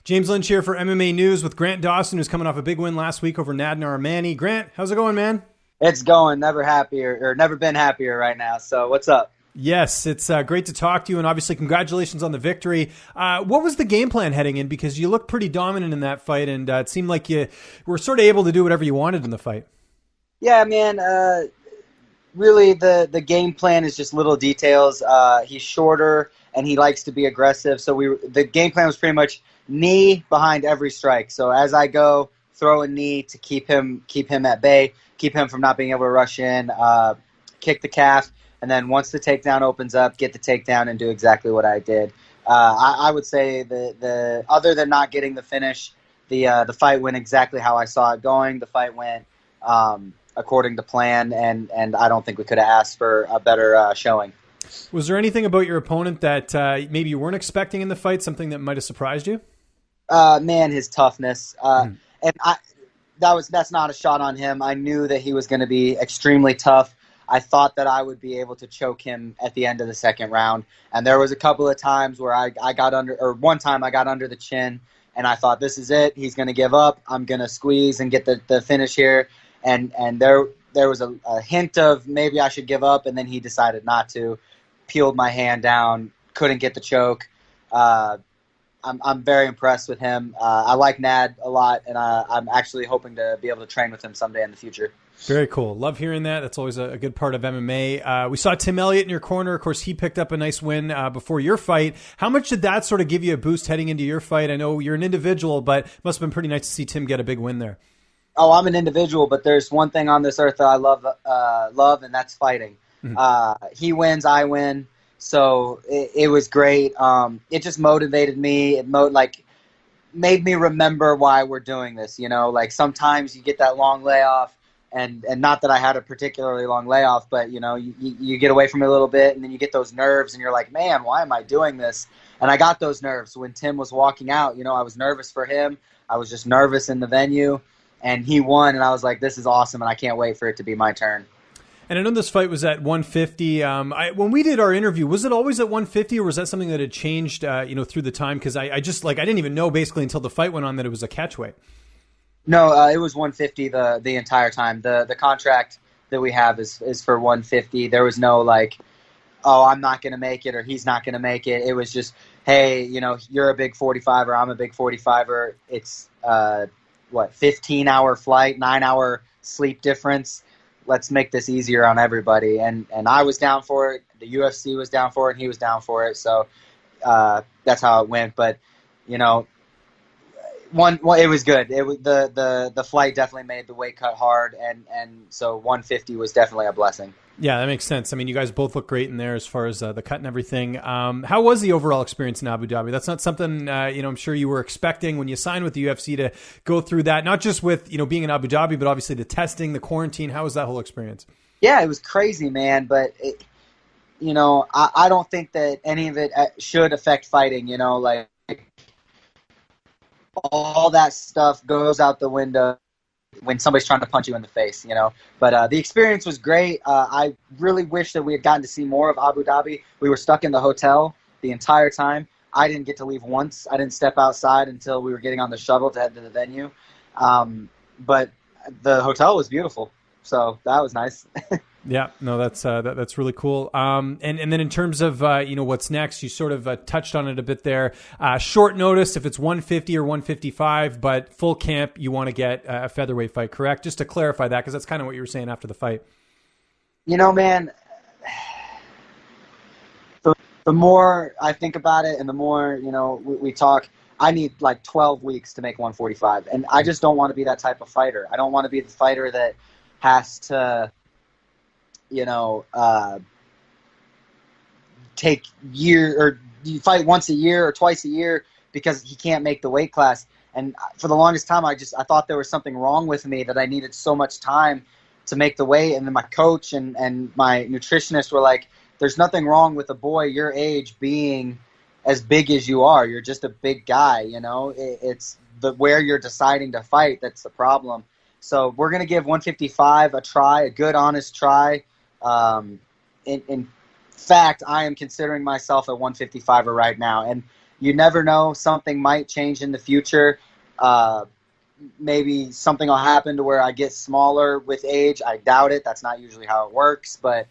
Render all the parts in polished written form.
James Lynch here for MMA News with Grant Dawson, who's coming off a big win last week over Nad Narimani. Grant, how's it going, man? It's going. Never been happier right now. So what's up? Yes, it's great to talk to you, and obviously congratulations on the victory. What was the game plan heading in? Because you looked pretty dominant in that fight, and it seemed like you were sort of able to do whatever you wanted in the fight. Yeah, man. Really, the game plan is just little details. He's shorter, and he likes to be aggressive. So the game plan was pretty much knee behind every strike. So as I go, throw a knee to keep him at bay, keep him from not being able to rush in, kick the calf. And then once the takedown opens up, get the takedown and do exactly what I did. I would say the other than not getting the finish, the fight went exactly how I saw it going. The fight went according to plan, and I don't think we could have asked for a better showing. Was there anything about your opponent that maybe you weren't expecting in the fight, something that might have surprised you? Man, his toughness. And that's not a shot on him. I knew that he was going to be extremely tough. I thought that I would be able to choke him at the end of the second round. And there was a couple of times where one time I got under the chin, and I thought, this is it. He's going to give up. I'm going to squeeze and get the finish here. And there was a hint of maybe I should give up, and then he decided not to. Peeled my hand down, couldn't get the choke. I'm very impressed with him. I like Nad a lot, and I'm actually hoping to be able to train with him someday in the future. Very cool. Love hearing that. That's always a good part of MMA. We saw Tim Elliott in your corner. Of course, he picked up a nice win before your fight. How much did that sort of give you a boost heading into your fight? I know you're an individual, but it must have been pretty nice to see Tim get a big win there. Oh, I'm an individual, but there's one thing on this earth that I love, and that's fighting. Mm-hmm. He wins, I win. So it was great. It just motivated me. It made me remember why we're doing this. You know, like sometimes you get that long layoff, and not that I had a particularly long layoff, but you know, you get away from it a little bit, and then you get those nerves, and you're like, man, why am I doing this? And I got those nerves when Tim was walking out. You know, I was nervous for him. I was just nervous in the venue, and he won, and I was like, this is awesome, and I can't wait for it to be my turn. And I know this fight was at 150. When we did our interview, was it always at 150, or was that something that had changed, through the time? Because I didn't even know basically until the fight went on that it was a catchweight. No, it was 150 the entire time. The contract that we have is for 150. There was no I'm not going to make it or he's not going to make it. It was just, hey, you know, you're a big 45er, I'm a big 45er. It's 15-hour flight, 9-hour sleep difference. Let's make this easier on everybody. And I was down for it. The UFC was down for it, and he was down for it. So that's how it went. But you know, it was good. It was the flight definitely made the weight cut hard, and so 150 was definitely a blessing. Yeah, that makes sense. I mean, you guys both look great in there as far as the cut and everything. How was the overall experience in Abu Dhabi? That's not something I'm sure you were expecting when you signed with the UFC to go through that. Not just with being in Abu Dhabi, but obviously the testing, the quarantine. How was that whole experience? Yeah, it was crazy, man. But I don't think that any of it should affect fighting. You know, like all that stuff goes out the window when somebody's trying to punch you in the face, you know. But the experience was great. I really wish that we had gotten to see more of Abu Dhabi. We were stuck in the hotel the entire time. I didn't get to leave once. I didn't step outside until we were getting on the shuttle to head to the venue. But the hotel was beautiful, so that was nice. Yeah, no, that's really cool. And then in terms of what's next, you sort of touched on it a bit there. Short notice if it's 150 or 155, but full camp you want to get a featherweight fight, correct? Just to clarify that, because that's kind of what you were saying after the fight. You know, man, the more I think about it, and the more we talk, I need like 12 weeks to make 145, and I just don't want to be that type of fighter. I don't want to be the fighter that has to take or you fight once a year or twice a year because he can't make the weight class. And for the longest time, I thought there was something wrong with me, that I needed so much time to make the weight. And then my coach and my nutritionist were like, there's nothing wrong with a boy your age being as big as you are. You're just a big guy, it's where you're deciding to fight that's the problem. So we're going to give 155 a try, a good, honest try. In fact, I am considering myself a 155er right now. And you never know. Something might change in the future. Maybe something will happen to where I get smaller with age. I doubt it. That's not usually how it works, but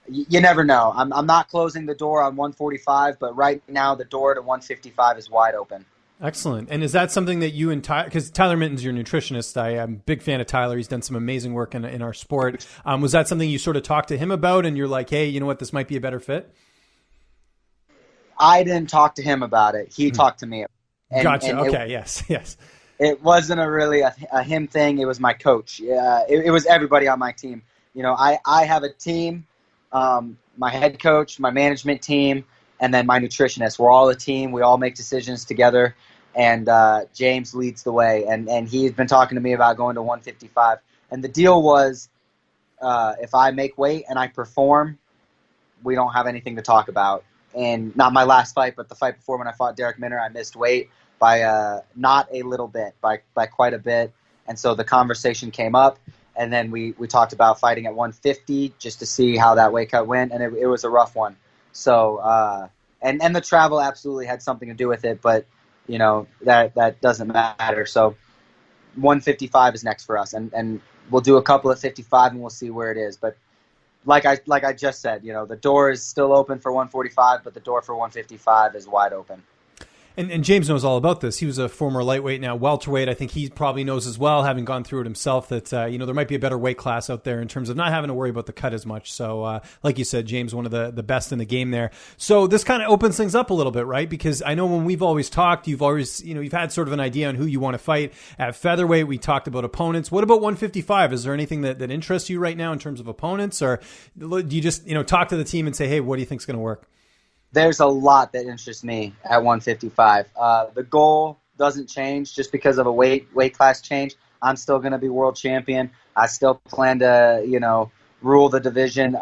you never know. I'm not closing the door on 145, but right now the door to 155 is wide open. Excellent. And is that something that you and Tyler, because Tyler Minton's your nutritionist, I'm a big fan of Tyler. He's done some amazing work in our sport. Was that something you sort of talked to him about and you're like, hey, you know what, this might be a better fit? I didn't talk to him about it. He talked to me. Gotcha. Okay. Yes. It wasn't a him thing. It was my coach. It was everybody on my team. I have a team, my head coach, my management team, and then my nutritionist. We're all a team. We all make decisions together, and James leads the way. And he's been talking to me about going to 155. And the deal was, if I make weight and I perform, we don't have anything to talk about. And not my last fight, but the fight before when I fought Derek Minner, I missed weight by not a little bit, by quite a bit. And so the conversation came up, and then we talked about fighting at 150 just to see how that weight cut went, and it was a rough one. So and the travel absolutely had something to do with it, but that doesn't matter. So 155 is next for us, and we'll do a couple at 55 and we'll see where it is. But like I just said, the door is still open for 145, but the door for 155 is wide open. And James knows all about this. He was a former lightweight, now welterweight. I think he probably knows as well, having gone through it himself, that there might be a better weight class out there in terms of not having to worry about the cut as much. So like you said, James, one of the best in the game there. So this kind of opens things up a little bit, right? Because I know when we've always talked, you've always, you've had sort of an idea on who you want to fight. At featherweight, we talked about opponents. What about 155? Is there anything that interests you right now in terms of opponents? Or do you just, talk to the team and say, hey, what do you think is going to work? There's a lot that interests me at 155. The goal doesn't change just because of a weight class change. I'm still going to be world champion. I still plan to, rule the division.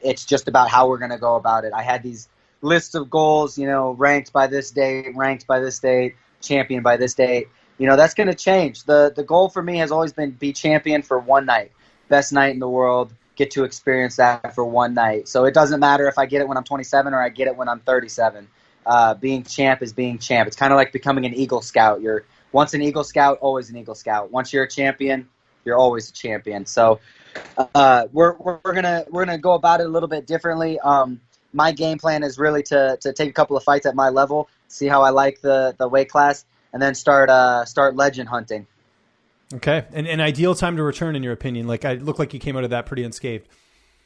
It's just about how we're going to go about it. I had these lists of goals, ranked by this date, champion by this date. That's going to change. The goal for me has always been be champion for one night, best night in the world. Get to experience that for one night. So it doesn't matter if I get it when I'm 27 or I get it when I'm 37. Being champ is being champ. It's kind of like becoming an Eagle Scout. You're once an Eagle Scout, always an Eagle Scout. Once you're a champion, you're always a champion. So we're gonna go about it a little bit differently. My game plan is really to take a couple of fights at my level, see how I like the weight class, and then start legend hunting. Okay. And an ideal time to return, in your opinion? Like, I look like you came out of that pretty unscathed.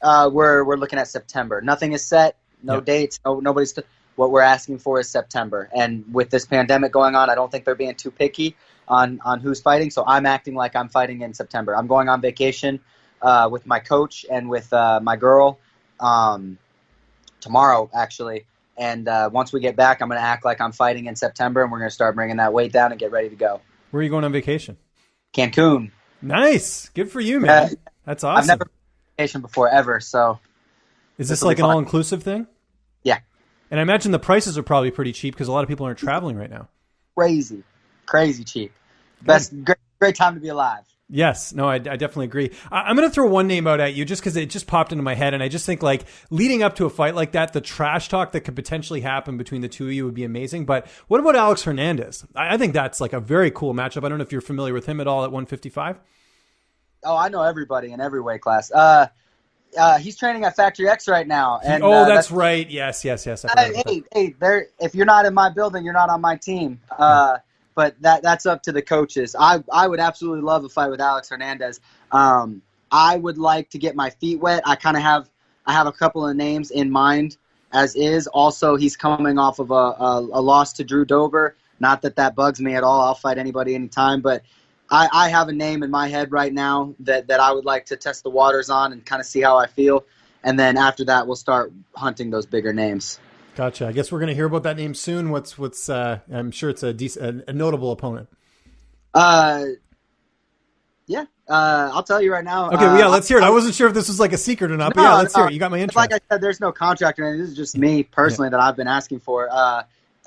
We're looking at September. Nothing is set. No dates. Nobody's. What we're asking for is September. And with this pandemic going on, I don't think they're being too picky on who's fighting. So I'm acting like I'm fighting in September. I'm going on vacation with my coach and with my girl tomorrow, actually. And once we get back, I'm going to act like I'm fighting in September, and we're going to start bringing that weight down and get ready to go. Where are you going on vacation? Cancun. Nice. Good for you, man. That's awesome. I've never been on vacation before, ever. So, is this like an all-inclusive thing? Yeah. And I imagine the prices are probably pretty cheap because a lot of people aren't traveling right now. Crazy cheap. Great time to be alive. Yes. No, I definitely agree. I'm going to throw one name out at you just because it just popped into my head. And I just think, like, leading up to a fight like that, the trash talk that could potentially happen between the two of you would be amazing. But what about Alex Hernandez? I think that's like a very cool matchup. I don't know if you're familiar with him at all at 155. Oh, I know everybody in every weight class. He's training at Factory X right now. And that's right. Yes. Hey, if you're not in my building, you're not on my team. But that's up to the coaches. I would absolutely love a fight with Alex Hernandez. I would like to get my feet wet. I have a couple of names in mind as is. Also, he's coming off of a loss to Drew Dober. Not that bugs me at all. I'll fight anybody anytime. But I have a name in my head right now that I would like to test the waters on and kind of see how I feel. And then after that, we'll start hunting those bigger names. Gotcha. I guess we're going to hear about that name soon. What's I'm sure it's a notable opponent. Yeah. I'll tell you right now. Okay. Well, yeah, let's hear it. I wasn't sure if this was like a secret or not, but yeah, let's hear it. You got my interest. Like I said, there's no contract or anything. This is just me personally that I've been asking for.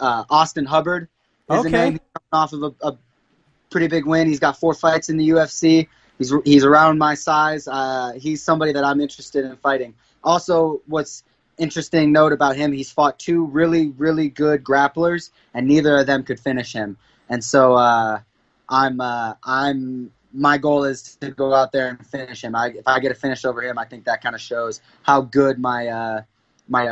Austin Hubbard is a name. He's coming off of a pretty big win. He's got 4 fights in the UFC. He's around my size. He's somebody that I'm interested in fighting. Also, what's interesting note about him, he's fought two really, really good grapplers, and neither of them could finish him. And so my goal is to go out there and finish him. If I get a finish over him, I think that kind of shows how good my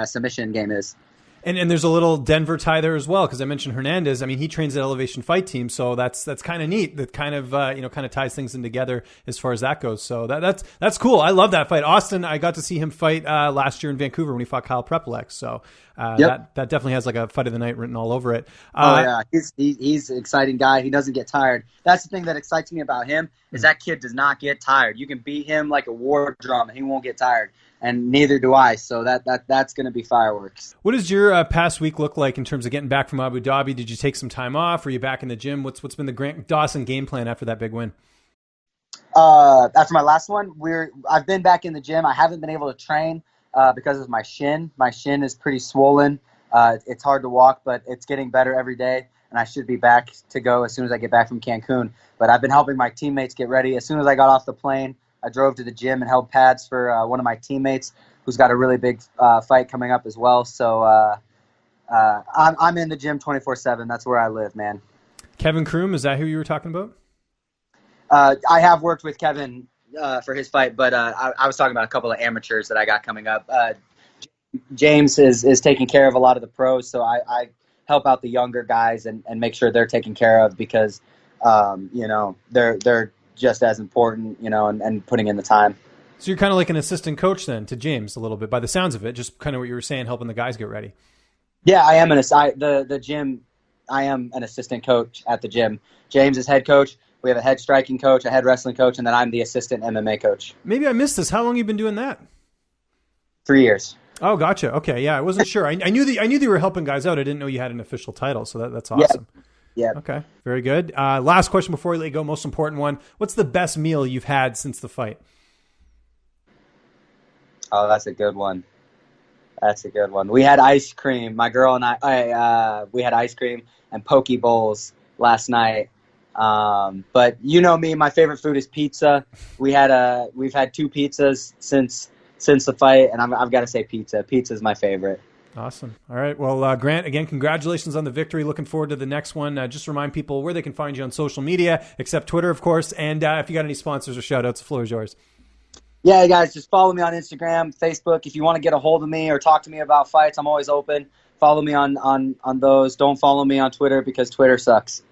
submission game is. And there's a little Denver tie there as well, because I mentioned Hernandez. I mean, he trains at Elevation Fight Team, so that's kind of neat. That kind of kind of ties things in together as far as that goes. So that's cool. I love that fight. Austin, I got to see him fight last year in Vancouver when he fought Kyle Preplex. So that definitely has like a fight of the night written all over it. He's an exciting guy. He doesn't get tired. That's the thing that excites me about him is that kid does not get tired. You can beat him like a war drum, and he won't get tired. And neither do I, so that's going to be fireworks. What does your past week look like in terms of getting back from Abu Dhabi? Did you take some time off? Are you back in the gym? What's been the Dawson game plan after that big win? After my last one, I've been back in the gym. I haven't been able to train because of my shin. My shin is pretty swollen. It's hard to walk, but it's getting better every day, and I should be back to go as soon as I get back from Cancun. But I've been helping my teammates get ready. As soon as I got off the plane, I drove to the gym and held pads for one of my teammates who's got a really big fight coming up as well. So I'm in the gym 24/7. That's where I live, man. Kevin Kroom, is that who you were talking about? I have worked with Kevin for his fight, but I was talking about a couple of amateurs that I got coming up. James is taking care of a lot of the pros, so I help out the younger guys and make sure they're taken care of because they're just as important, and putting in the time. So you're kind of like an assistant coach then to James a little bit, by the sounds of it, just kind of what you were saying, helping the guys get ready. Yeah, I am the gym. I am an assistant coach at the gym. James is head coach. We have a head striking coach, a head wrestling coach, and then I'm the assistant MMA coach. Maybe I missed this. How long have you been doing that? 3 years. Oh, gotcha. Okay, yeah, I wasn't sure. I knew they were helping guys out. I didn't know you had an official title, so that's awesome. Yeah. Okay, very good. Last question before we let you go, most important one. What's the best meal you've had since the fight? Oh, that's a good one. We had ice cream. My girl and we had ice cream and poke bowls last night. But you know me, my favorite food is pizza. We've had 2 pizzas since the fight, and I've got to say pizza. Pizza's my favorite. Awesome. All right. Well, Grant, again, congratulations on the victory. Looking forward to the next one. Just remind people where they can find you on social media, except Twitter, of course. And if you got any sponsors or shout-outs, the floor is yours. Yeah, guys, just follow me on Instagram, Facebook. If you want to get a hold of me or talk to me about fights, I'm always open. Follow me on those. Don't follow me on Twitter because Twitter sucks.